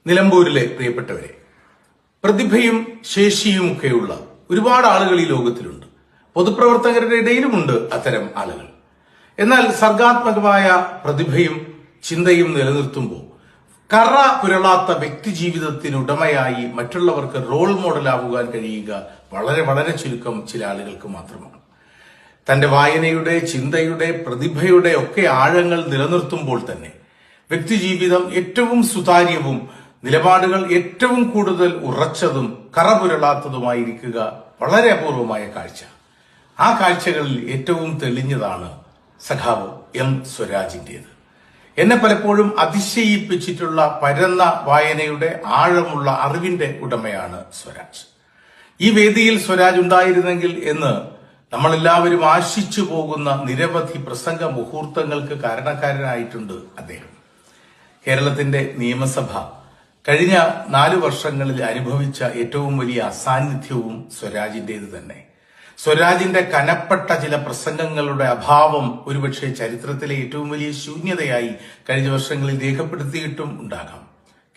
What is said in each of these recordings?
നിലമ്പൂരിലെ പ്രിയപ്പെട്ടവരെ, പ്രതിഭയും ശേഷിയുമൊക്കെയുള്ള ഒരുപാട് ആളുകൾ ഈ ലോകത്തിലുണ്ട്. പൊതുപ്രവർത്തകരുടെ ഇടയിലുമുണ്ട് അത്തരം ആളുകൾ. എന്നാൽ സർഗാത്മകമായ പ്രതിഭയും ചിന്തയും നിലനിർത്തുമ്പോൾ കറ പുരളാത്ത വ്യക്തി ജീവിതത്തിനുടമയായി മറ്റുള്ളവർക്ക് റോൾ മോഡലാകുവാൻ കഴിയുക വളരെ വളരെ ചുരുക്കം ചില ആളുകൾക്ക് മാത്രമാണ്. തന്റെ വായനയുടെ, ചിന്തയുടെ, പ്രതിഭയുടെ ഒക്കെ ആഴങ്ങൾ നിലനിർത്തുമ്പോൾ തന്നെ വ്യക്തിജീവിതം ഏറ്റവും സുതാര്യവും നിലപാടുകൾ ഏറ്റവും കൂടുതൽ ഉറച്ചതും കറപുരളാത്തതുമായിരിക്കുക വളരെ അപൂർവമായ കാഴ്ച. ആ കാഴ്ചകളിൽ ഏറ്റവും തെളിഞ്ഞതാണ് സഖാവ് എം സ്വരാജിന്റേത്. എന്നെ പലപ്പോഴും അതിശയിപ്പിച്ചിട്ടുള്ള പരന്ന വായനയുടെ ആഴമുള്ള അറിവിന്റെ ഉടമയാണ് സ്വരാജ്. ഈ വേദിയിൽ സ്വരാജ് ഉണ്ടായിരുന്നെങ്കിൽ എന്ന് നമ്മളെല്ലാവരും ആശിച്ചു പോകുന്ന നിരവധി പ്രസംഗ മുഹൂർത്തങ്ങൾക്ക് കാരണക്കാരനായിട്ടുണ്ട് അദ്ദേഹം. കേരളത്തിന്റെ നിയമസഭ കഴിഞ്ഞ 4 വർഷങ്ങളിൽ അനുഭവിച്ച ഏറ്റവും വലിയ അസാന്നിധ്യവും സ്വരാജിന്റേത് തന്നെ. സ്വരാജിന്റെ കനപ്പെട്ട ചില പ്രസംഗങ്ങളുടെ അഭാവം ഒരുപക്ഷെ ചരിത്രത്തിലെ ഏറ്റവും വലിയ ശൂന്യതയായി കഴിഞ്ഞ വർഷങ്ങളിൽ രേഖപ്പെടുത്തിയിട്ടും ഉണ്ടാകാം.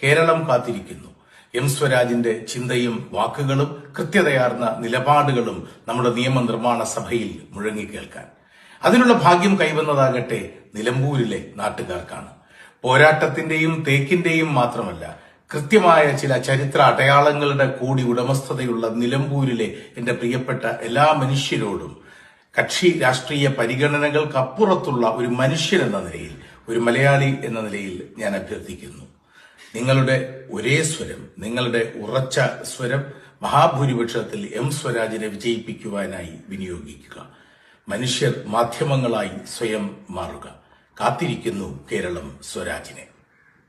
കേരളം കാത്തിരിക്കുന്നു എം സ്വരാജിന്റെ ചിന്തയും വാക്കുകളും കൃത്യതയാർന്ന നിലപാടുകളും നമ്മുടെ നിയമനിർമ്മാണ സഭയിൽ മുഴങ്ങിക്കേൾക്കാൻ. അതിനുള്ള ഭാഗ്യം കൈവന്നതാകട്ടെ നിലമ്പൂരിലെ നാട്ടുകാർക്കാണ്. പോരാട്ടത്തിന്റെയും തേക്കിന്റെയും മാത്രമല്ല, കൃത്യമായ ചില ചരിത്ര അടയാളങ്ങളുടെ കൂടി ഉടമസ്ഥതയുള്ള നിലമ്പൂരിലെ എന്റെ പ്രിയപ്പെട്ട എല്ലാ മനുഷ്യരോടും കക്ഷി രാഷ്ട്രീയ പരിഗണനകൾക്കപ്പുറത്തുള്ള ഒരു മനുഷ്യൻ എന്ന നിലയിൽ, ഒരു മലയാളി എന്ന നിലയിൽ ഞാൻ അഭ്യർത്ഥിക്കുന്നു, നിങ്ങളുടെ ഒരേ സ്വരം, നിങ്ങളുടെ ഉറച്ച സ്വരം മഹാഭൂരിപക്ഷത്തിൽ എം സ്വരാജിനെ വിജയിപ്പിക്കുവാനായി വിനിയോഗിക്കുക. മനുഷ്യർ മാധ്യമങ്ങളായി സ്വയം മാറുക. കാത്തിരിക്കുന്നു കേരളം സ്വരാജിനെ.